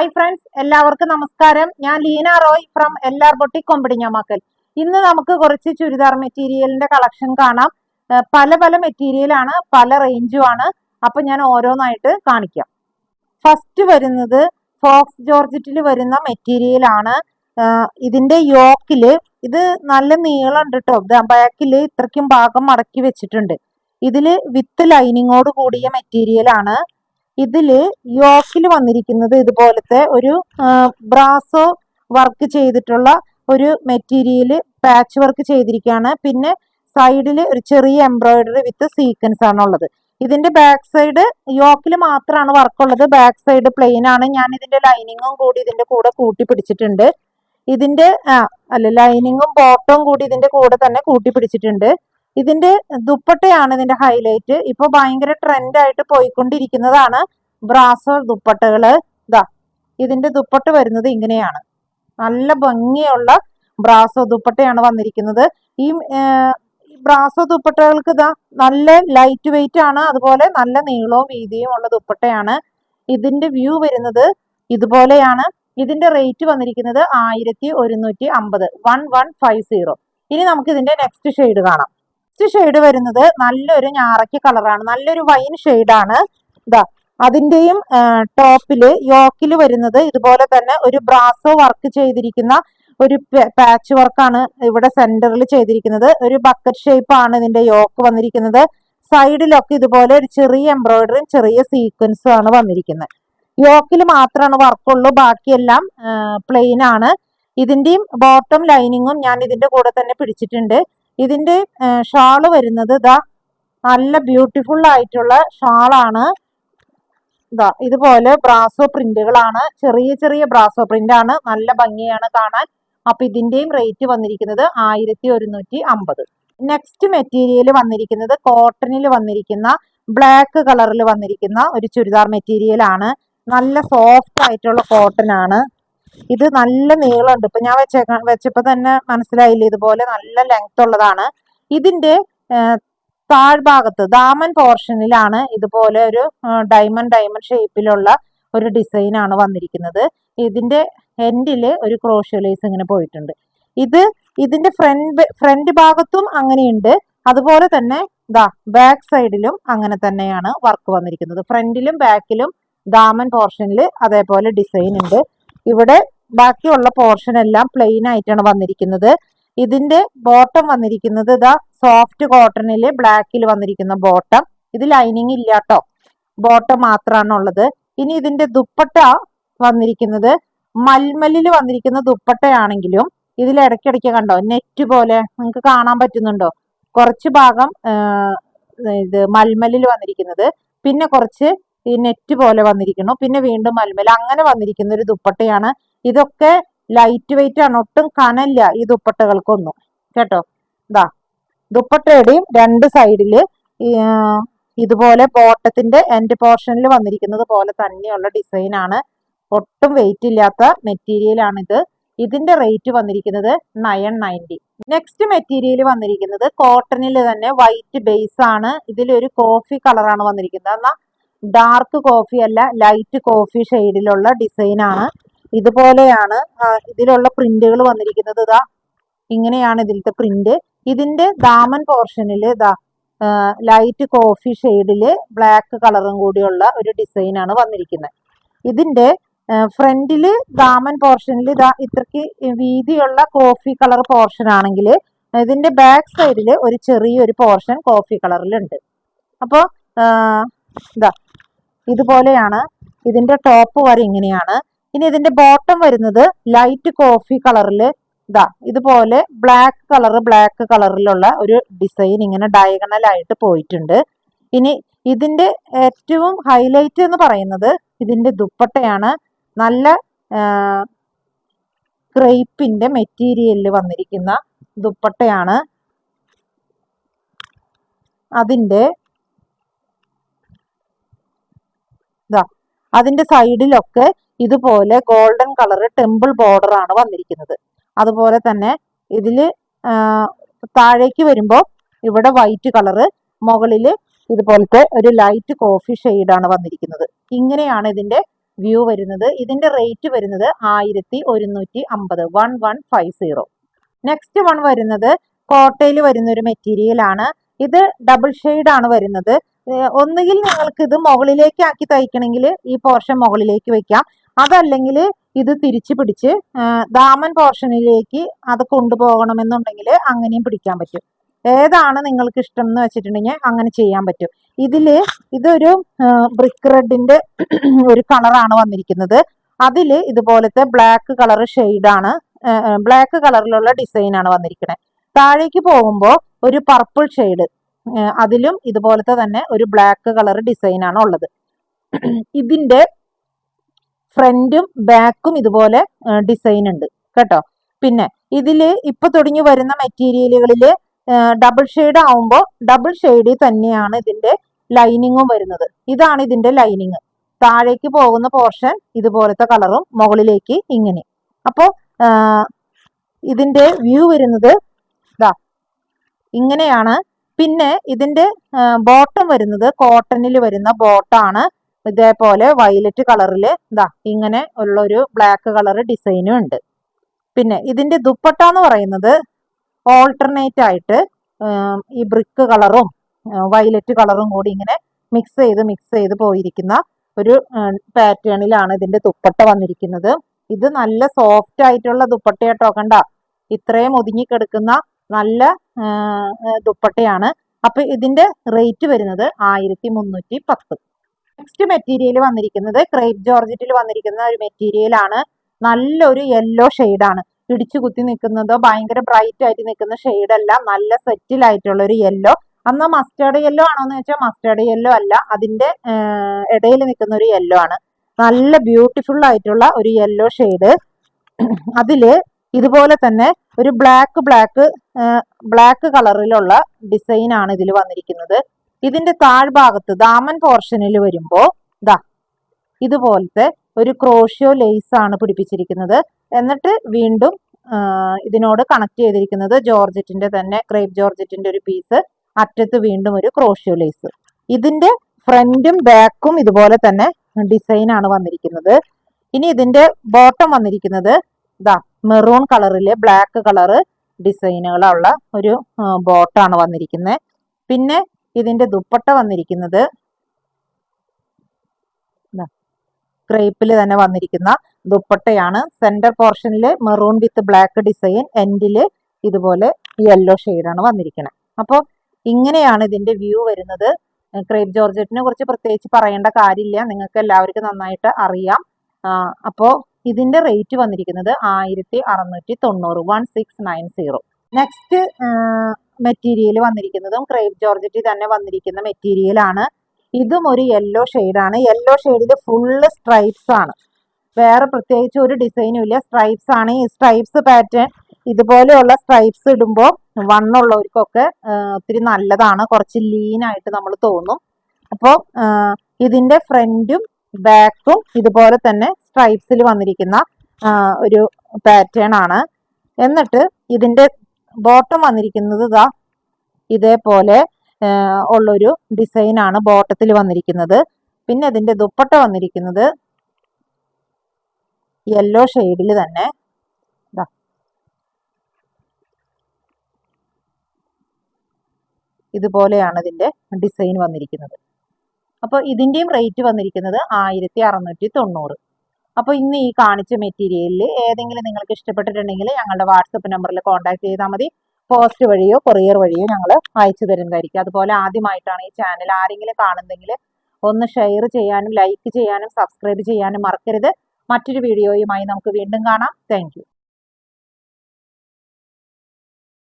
Hi friends, എല്ലാവർക്കും നമസ്കാരം. ഞാൻ Leena Roy from LR boutique Kombodinjamakkal. ഇന്ന് നമുക്ക് കുറച്ച് ചുരിദാർ മെറ്റീരിയലിന്റെ കളക്ഷൻ കാണാം. പല പല മെറ്റീരിയലാണ്, പല റേഞ്ചുമാണ്. അപ്പൊ ഞാൻ ഓരോന്നായിട്ട് കാണിക്കാം. ഫസ്റ്റ് വരുന്നത് ഫോക്സ് ജോർജറ്റിൽ വരുന്ന മെറ്റീരിയൽ ആണ്. ഇതിന്റെ യോക്കില് ഇത് നല്ല നീളം ഉണ്ട് കേട്ടോ. ബാക്കില് ഇത്രയ്ക്കും ഭാഗം മടക്കി വെച്ചിട്ടുണ്ട്. ഇതില് വിത്ത് ലൈനിങ്ങോട് കൂടിയ മെറ്റീരിയൽ ആണ്. ഇതില് യോക്കിൽ വന്നിരിക്കുന്നത് ഇതുപോലത്തെ ഒരു ബ്രാസോ വർക്ക് ചെയ്തിട്ടുള്ള ഒരു മെറ്റീരിയൽ പാച്ച് വർക്ക് ചെയ്തിരിക്കുകയാണ്. പിന്നെ സൈഡിൽ ഒരു ചെറിയ എംബ്രോയിഡറി വിത്ത് സീക്വൻസ് ആണ് ഉള്ളത്. ഇതിന്റെ ബാക്ക് സൈഡ് യോക്കിൽ മാത്രമാണ് വർക്കുള്ളത്. ബാക്ക് സൈഡ് പ്ലെയിൻ ആണ്. ഞാൻ ഇതിന്റെ ലൈനിങ്ങും കൂടി ഇതിന്റെ കൂടെ കൂട്ടി പിടിച്ചിട്ടുണ്ട്. ഇതിന്റെ ലൈനിങ്ങും ബോട്ടവും കൂടി ഇതിന്റെ കൂടെ തന്നെ കൂട്ടി പിടിച്ചിട്ടുണ്ട്. ഇതിന്റെ ദുപ്പട്ടയാണ് ഇതിന്റെ ഹൈലൈറ്റ്. ഇപ്പൊ ഭയങ്കര ട്രെൻഡ് ആയിട്ട് പോയിക്കൊണ്ടിരിക്കുന്നതാണ് ബ്രാസോ ദുപ്പട്ടകള്. ഇതിന്റെ ദുപ്പട്ട വരുന്നത് ഇങ്ങനെയാണ്. നല്ല ഭംഗിയുള്ള ബ്രാസോ ദുപ്പട്ടയാണ് വന്നിരിക്കുന്നത്. ഈ ബ്രാസോ ദുപ്പട്ടകൾക്ക് നല്ല ലൈറ്റ് വെയിറ്റ് ആണ്. അതുപോലെ നല്ല നീളവും വീതിയും ഉള്ള ദുപ്പട്ടയാണ്. ഇതിന്റെ വ്യൂ വരുന്നത് ഇതുപോലെയാണ്. ഇതിന്റെ റേറ്റ് വന്നിരിക്കുന്നത് 1150, 1150. ഇനി നമുക്ക് ഇതിന്റെ നെക്സ്റ്റ് ഷെയ്ഡ് കാണാം. നെക്സ്റ്റ് ഷെയ്ഡ് വരുന്നത് നല്ലൊരു ഞാറയ്ക്ക് കളറാണ്. നല്ലൊരു വൈൻ ഷെയ്ഡാണ്. അതിന്റെയും ടോപ്പില് യോക്കില് വരുന്നത് ഇതുപോലെ തന്നെ ഒരു ബ്രാസോ വർക്ക് ചെയ്തിരിക്കുന്ന ഒരു പാച്ച് വർക്കാണ് ഇവിടെ സെന്ററിൽ ചെയ്തിരിക്കുന്നത്. ഒരു ബക്കറ്റ് ഷേപ്പ് ആണ് ഇതിന്റെ യോക്ക് വന്നിരിക്കുന്നത്. സൈഡിലൊക്കെ ഇതുപോലെ ഒരു ചെറിയ എംബ്രോയിഡറിയും ചെറിയ സീക്വൻസും ആണ് വന്നിരിക്കുന്നത്. യോക്കിൽ മാത്രമാണ് വർക്കുള്ളൂ, ബാക്കിയെല്ലാം പ്ലെയിൻ ആണ്. ഇതിന്റെയും ബോട്ടം ലൈനിങ്ങും ഞാൻ ഇതിന്റെ കൂടെ തന്നെ പിടിച്ചിട്ടുണ്ട്. ഇതിന്റെ ഷാള് വരുന്നത് നല്ല ബ്യൂട്ടിഫുൾ ആയിട്ടുള്ള ഷാളാണ്. ഇതുപോലെ ബ്രാസോ പ്രിന്റുകളാണ്. ചെറിയ ചെറിയ ബ്രാസോ പ്രിന്റ് ആണ്. നല്ല ഭംഗിയാണ് കാണാൻ. അപ്പൊ ഇതിന്റെയും റേറ്റ് വന്നിരിക്കുന്നത് 1150. നെക്സ്റ്റ് മെറ്റീരിയൽ വന്നിരിക്കുന്നത് കോട്ടണിൽ വന്നിരിക്കുന്ന ബ്ലാക്ക് കളറിൽ വന്നിരിക്കുന്ന ഒരു ചുരിദാർ മെറ്റീരിയൽ ആണ്. നല്ല സോഫ്റ്റ് ആയിട്ടുള്ള കോട്ടൺ ആണ്. ഇത് നല്ല നീളമുണ്ട്. ഇപ്പൊ ഞാൻ വെച്ചപ്പോ തന്നെ മനസ്സിലായില്ലേ, ഇതുപോലെ നല്ല ലെങ്ത് ഉള്ളതാണ്. ഇതിന്റെ താഴ്ഭാഗത്ത് ദാമൻ പോർഷനിലാണ് ഇതുപോലെ ഒരു ഡയമണ്ട് ഷേപ്പിലുള്ള ഒരു ഡിസൈൻ ആണ് വന്നിരിക്കുന്നത്. ഇതിന്റെ എൻഡില് ഒരു ക്രോഷ്യോ ലേസ് ഇങ്ങനെ പോയിട്ടുണ്ട്. ഇതിന്റെ ഫ്രണ്ട് ഭാഗത്തും അങ്ങനെയുണ്ട്. അതുപോലെ തന്നെ ബാക്ക് സൈഡിലും അങ്ങനെ തന്നെയാണ് വർക്ക് വന്നിരിക്കുന്നത്. ഫ്രണ്ടിലും ബാക്കിലും ദാമൻ പോർഷനിൽ അതേപോലെ ഡിസൈൻ ഉണ്ട്. ഇവിടെ ബാക്കിയുള്ള പോർഷൻ എല്ലാം പ്ലെയിൻ ആയിട്ടാണ് വന്നിരിക്കുന്നത്. ഇതിന്റെ ബോട്ടം വന്നിരിക്കുന്നത് സോഫ്റ്റ് കോട്ടണില് ബ്ലാക്കിൽ വന്നിരിക്കുന്ന ബോട്ടം. ഇത് ലൈനിങ് ഇല്ലാട്ടോ, ബോട്ടം മാത്രമാണ് ഉള്ളത്. ഇനി ഇതിന്റെ ദുപ്പട്ട വന്നിരിക്കുന്നത് മൽമലിൽ വന്നിരിക്കുന്ന ദുപ്പട്ടയാണെങ്കിലും ഇതിൽ ഇടയ്ക്കിടയ്ക്ക് കണ്ടോ നെറ്റ് പോലെ നിങ്ങൾക്ക് കാണാൻ പറ്റുന്നുണ്ടോ? കുറച്ച് ഭാഗം ഇത് മൽമലിൽ വന്നിരിക്കുന്നത്, പിന്നെ കുറച്ച് ഈ നെറ്റ് പോലെ വന്നിരിക്കുന്നു, പിന്നെ വീണ്ടും മൽമൽ, അങ്ങനെ വന്നിരിക്കുന്ന ഒരു ദുപ്പട്ടയാണ്. ഇതൊക്കെ ലൈറ്റ് വെയിറ്റ് ആണ്, ഒട്ടും കനല്ല ഈ ദുപ്പട്ടകൾക്കൊന്നും കേട്ടോ. ദുപ്പട്ടയുടെയും രണ്ട് സൈഡില് ഇതുപോലെ ബോട്ടത്തിന്റെ എൻഡ് പോർഷനിൽ വന്നിരിക്കുന്നത് പോലെ തന്നെയുള്ള ഡിസൈൻ ആണ്. ഒട്ടും വെയിറ്റ് ഇല്ലാത്ത മെറ്റീരിയൽ ആണിത്. ഇതിന്റെ റേറ്റ് വന്നിരിക്കുന്നത് 990. നെക്സ്റ്റ് മെറ്റീരിയൽ വന്നിരിക്കുന്നത് കോട്ടണിൽ തന്നെ വൈറ്റ് ബേസ് ആണ്. ഇതിലൊരു കോഫി കളറാണ് വന്നിരിക്കുന്നത്. എന്നാൽ ഡാർക്ക് കോഫി അല്ല, ലൈറ്റ് കോഫി ഷെയ്ഡിലുള്ള ഡിസൈൻ ആണ്. ഇതുപോലെയാണ് ഇതിലുള്ള പ്രിന്റുകൾ വന്നിരിക്കുന്നത്. ഇങ്ങനെയാണ് ഇതിലത്തെ പ്രിന്റ്. ഇതിന്റെ ദാമൻ പോർഷനിൽ ലൈറ്റ് കോഫി ഷെയ്ഡില് ബ്ലാക്ക് കളറും കൂടിയുള്ള ഒരു ഡിസൈൻ ആണ് വന്നിരിക്കുന്നത്. ഇതിന്റെ ഫ്രണ്ടില് ദാമൻ പോർഷനിൽ ഇത്രയ്ക്ക് വീതിയുള്ള കോഫി കളർ പോർഷൻ ആണെങ്കിൽ ഇതിന്റെ ബാക്ക് സൈഡില് ഒരു ചെറിയൊരു പോർഷൻ കോഫി കളറിലുണ്ട്. അപ്പോൾ ഇതുപോലെയാണ് ഇതിന്റെ ടോപ്പ് വരെ ഇങ്ങനെയാണ്. ഇനി ഇതിന്റെ ബോട്ടം വരുന്നത് ലൈറ്റ് കോഫി കളറിൽ ഇതുപോലെ ബ്ലാക്ക് കളറിലുള്ള ഒരു ഡിസൈൻ ഇങ്ങനെ ഡയഗണൽ ആയിട്ട് പോയിട്ടുണ്ട്. ഇനി ഇതിന്റെ ഏറ്റവും ഹൈലൈറ്റ് എന്ന് പറയുന്നത് ഇതിന്റെ ദുപ്പട്ടയാണ്. നല്ല ക്രേപ്പിന്റെ മെറ്റീരിയലിൽ വന്നിരിക്കുന്ന ദുപ്പട്ടയാണ്. അതിന്റെ സൈഡിലൊക്കെ ഇതുപോലെ ഗോൾഡൻ കളർ ടെമ്പിൾ ബോർഡർ ആണ് വന്നിരിക്കുന്നത്. അതുപോലെ തന്നെ ഇതില് താഴേക്ക് വരുമ്പോൾ ഇവിടെ വൈറ്റ് കളറ്, മുകളില് ഇതുപോലത്തെ ഒരു ലൈറ്റ് കോഫി ഷെയ്ഡാണ് വന്നിരിക്കുന്നത്. ഇങ്ങനെയാണ് ഇതിന്റെ വ്യൂ വരുന്നത്. ഇതിന്റെ റേറ്റ് വരുന്നത് 1150, 1150. നെക്സ്റ്റ് വൺ വരുന്നത് കോട്ടയിൽ വരുന്ന ഒരു മെറ്റീരിയൽ ആണ്. ഇത് ഡബിൾ ഷെയ്ഡ് ആണ് വരുന്നത്. ഒന്നുകിൽ നിങ്ങൾക്ക് ഇത് മുകളിലേക്ക് ആക്കി തയ്ക്കണമെങ്കിൽ ഈ പോർഷൻ മുകളിലേക്ക് വെക്കാം, അതല്ലെങ്കിൽ ഇത് തിരിച്ചു പിടിച്ച് ദാമൻ പോർഷനിലേക്ക് അത് കൊണ്ടുപോകണമെന്നുണ്ടെങ്കിൽ അങ്ങനെയും പിടിക്കാൻ പറ്റും. ഏതാണ് നിങ്ങൾക്ക് ഇഷ്ടം എന്ന് വെച്ചിട്ടുണ്ടെങ്കിൽ അങ്ങനെ ചെയ്യാൻ പറ്റും. ഇതൊരു ബ്രിക്ക് റെഡിന്റെ ഒരു കളറാണ് വന്നിരിക്കുന്നത്. അതിൽ ഇതുപോലത്തെ ബ്ലാക്ക് കളർ ഷെയ്ഡാണ്, ബ്ലാക്ക് കളറിലുള്ള ഡിസൈൻ ആണ് വന്നിരിക്കുന്നത്. താഴേക്ക് പോകുമ്പോൾ ഒരു പർപ്പിൾ ഷെയ്ഡ്, അതിലും ഇതുപോലത്തെ തന്നെ ഒരു ബ്ലാക്ക് കളർ ഡിസൈൻ ആണ് ഉള്ളത്. ഇതിന്റെ ഫ്രണ്ടും ബാക്കും ഇതുപോലെ ഡിസൈൻ ഉണ്ട് കേട്ടോ. പിന്നെ ഇതില് ഇപ്പൊ തുടങ്ങി വരുന്ന മെറ്റീരിയലുകളിൽ ഡബിൾ ഷെയ്ഡ് ആവുമ്പോൾ ഡബിൾ ഷെയ്ഡിൽ തന്നെയാണ് ഇതിന്റെ ലൈനിങ്ങും വരുന്നത്. ഇതാണ് ഇതിന്റെ ലൈനിങ്. താഴേക്ക് പോകുന്ന പോർഷൻ ഇതുപോലത്തെ കളറും മുകളിലേക്ക് ഇങ്ങനെ. അപ്പോൾ ഇതിന്റെ വ്യൂ വരുന്നത് ഇതാ ഇങ്ങനെയാണ്. പിന്നെ ഇതിന്റെ ബോട്ടം വരുന്നത് കോട്ടണിൽ വരുന്ന ബോട്ടാണ്. ഇതേപോലെ വയലറ്റ് കളറിൽ ഇതാ ഇങ്ങനെ ഉള്ള ഒരു ബ്ലാക്ക് കളർ ഡിസൈനും ഉണ്ട്. പിന്നെ ഇതിന്റെ ദുപ്പട്ട എന്ന് പറയുന്നത് ഓൾട്ടർനേറ്റ് ആയിട്ട് ഈ ബ്രിക്ക് കളറും വയലറ്റ് കളറും കൂടി ഇങ്ങനെ മിക്സ് ചെയ്ത് പോയിരിക്കുന്ന ഒരു പാറ്റേണിലാണ് ഇതിന്റെ ദുപ്പട്ട വന്നിരിക്കുന്നത്. ഇത് നല്ല സോഫ്റ്റ് ആയിട്ടുള്ള ദുപ്പട്ടയാട്ടോ. കണ്ട, ഇത്രയും ഒതുങ്ങിക്കെടുക്കുന്ന നല്ല ദുപ്പട്ടയാണ്. അപ്പൊ ഇതിന്റെ റേറ്റ് വരുന്നത് 1310. നെക്സ്റ്റ് മെറ്റീരിയൽ വന്നിരിക്കുന്നത് ക്രേപ്പ് ജോർജറ്റിൽ വന്നിരിക്കുന്ന ഒരു മെറ്റീരിയൽ ആണ്. നല്ലൊരു യെല്ലോ ഷെയ്ഡാണ്. ഇടിച്ചു കുത്തി നിൽക്കുന്നതോ ഭയങ്കര ബ്രൈറ്റ് ആയിട്ട് നിൽക്കുന്ന ഷെയ്ഡ് അല്ല, നല്ല സെറ്റിൽ ആയിട്ടുള്ള ഒരു യെല്ലോ. അന്ന് മസ്റ്റേർഡ് യെല്ലോ ആണോന്ന് വെച്ചാൽ മസ്റ്റേർഡ് യെല്ലോ അല്ല, അതിന്റെ ഇടയിൽ നിൽക്കുന്ന ഒരു യെല്ലോ ആണ്. നല്ല ബ്യൂട്ടിഫുൾ ആയിട്ടുള്ള ഒരു യെല്ലോ ഷെയ്ഡ്. അതില് ഇതുപോലെ തന്നെ ഒരു ബ്ലാക്ക് കളറിലുള്ള ഡിസൈൻ ആണ് ഇതിൽ വന്നിരിക്കുന്നത്. ഇതിന്റെ താഴ്ഭാഗത്ത് ദാമൻ പോർഷനിൽ വരുമ്പോ ദാ ഇതുപോലത്തെ ഒരു ക്രോഷ്യോ ലേസ് ആണ് പിടിപ്പിച്ചിരിക്കുന്നത്. എന്നിട്ട് വീണ്ടും ഇതിനോട് കണക്ട് ചെയ്തിരിക്കുന്നത് ജോർജറ്റിന്റെ തന്നെ ക്രേപ്പ് ജോർജറ്റിന്റെ ഒരു പീസ്, അറ്റത്ത് വീണ്ടും ഒരു ക്രോഷ്യോ ലേസ്. ഇതിന്റെ ഫ്രണ്ടും ബാക്കും ഇതുപോലെ തന്നെ ഡിസൈൻ ആണ് വന്നിരിക്കുന്നത്. ഇനി ഇതിന്റെ ബോട്ടം വന്നിരിക്കുന്നത് ഇതാ മെറൂൺ കളറിലെ ബ്ലാക്ക് കളറ് ഡിസൈനുകളുള്ള ഒരു ബോട്ടാണ് വന്നിരിക്കുന്നത്. പിന്നെ ഇതിന്റെ ദുപ്പട്ട വന്നിരിക്കുന്നത് ക്രേപ്പിൽ തന്നെ വന്നിരിക്കുന്ന ദുപ്പട്ടയാണ്. സെന്റർ പോർഷനിൽ മെറൂൺ വിത്ത് ബ്ലാക്ക് ഡിസൈൻ, എൻഡില് ഇതുപോലെ യെല്ലോ ഷെയ്ഡാണ് വന്നിരിക്കുന്നത്. അപ്പോൾ ഇങ്ങനെയാണ് ഇതിന്റെ വ്യൂ വരുന്നത്. ക്രേപ്പ് ജോർജറ്റിനെ കുറിച്ച് പ്രത്യേകിച്ച് പറയേണ്ട കാര്യമില്ല, നിങ്ങൾക്ക് എല്ലാവർക്കും നന്നായിട്ട് അറിയാം. അപ്പോൾ ഇതിന്റെ റേറ്റ് വന്നിരിക്കുന്നത് 1690, 1690. നെക്സ്റ്റ് മെറ്റീരിയൽ വന്നിരിക്കുന്നതും ക്രേപ്പ് ജോർജറ്റിൽ തന്നെ വന്നിരിക്കുന്ന മെറ്റീരിയൽ ആണ്. ഇതും ഒരു യെല്ലോ ഷെയ്ഡാണ്. യെല്ലോ ഷെയ്ഡിൽ ഫുള്ള് സ്ട്രൈപ്സ് ആണ്, വേറെ പ്രത്യേകിച്ച് ഒരു ഡിസൈനും ഇല്ല, സ്ട്രൈപ്സ് ആണ്. ഈ സ്ട്രൈപ്സ് പാറ്റേൺ ഇതുപോലെയുള്ള സ്ട്രൈപ്സ് ഇടുമ്പോൾ വണ്ണുള്ളവർക്കൊക്കെ ഒത്തിരി നല്ലതാണ്, കുറച്ച് ലീൻ ആയിട്ട് നമ്മൾ തോന്നും. അപ്പോൾ ഇതിന്റെ ഫ്രണ്ടും ബാക്കും ഇതുപോലെ തന്നെ സ്ട്രൈപ്സിൽ വന്നിരിക്കുന്ന ഒരു പാറ്റേൺ ആണ്. എന്നിട്ട് ഇതിന്റെ ബോട്ടം വന്നിരിക്കുന്നത് ഇതാ ഇതേപോലെ ഉള്ളൊരു ഡിസൈൻ ആണ് ബോട്ടത്തിൽ വന്നിരിക്കുന്നത്. പിന്നെ ഇതിന്റെ ദുപ്പട്ട വന്നിരിക്കുന്നത് യെല്ലോ ഷെയ്ഡിൽ തന്നെ ഇതുപോലെയാണ് ഇതിന്റെ ഡിസൈൻ വന്നിരിക്കുന്നത്. അപ്പോൾ ഇതിന്റെയും റേറ്റ് വന്നിരിക്കുന്നത് 1690. അപ്പോൾ ഇന്ന് ഈ കാണിച്ച മെറ്റീരിയലിൽ ഏതെങ്കിലും നിങ്ങൾക്ക് ഇഷ്ടപ്പെട്ടിട്ടുണ്ടെങ്കിൽ ഞങ്ങളുടെ വാട്സപ്പ് നമ്പറിൽ കോൺടാക്ട് ചെയ്താൽ മതി. പോസ്റ്റ് വഴിയോ കൊറിയർ വഴിയോ ഞങ്ങൾ അയച്ചു തരുന്നതായിരിക്കും. അതുപോലെ ആദ്യമായിട്ടാണ് ഈ ചാനൽ ആരെങ്കിലും കാണുന്നെങ്കിൽ ഒന്ന് ഷെയർ ചെയ്യാനും ലൈക്ക് ചെയ്യാനും സബ്സ്ക്രൈബ് ചെയ്യാനും മറക്കരുത്. മറ്റൊരു വീഡിയോയുമായി നമുക്ക് വീണ്ടും കാണാം. താങ്ക്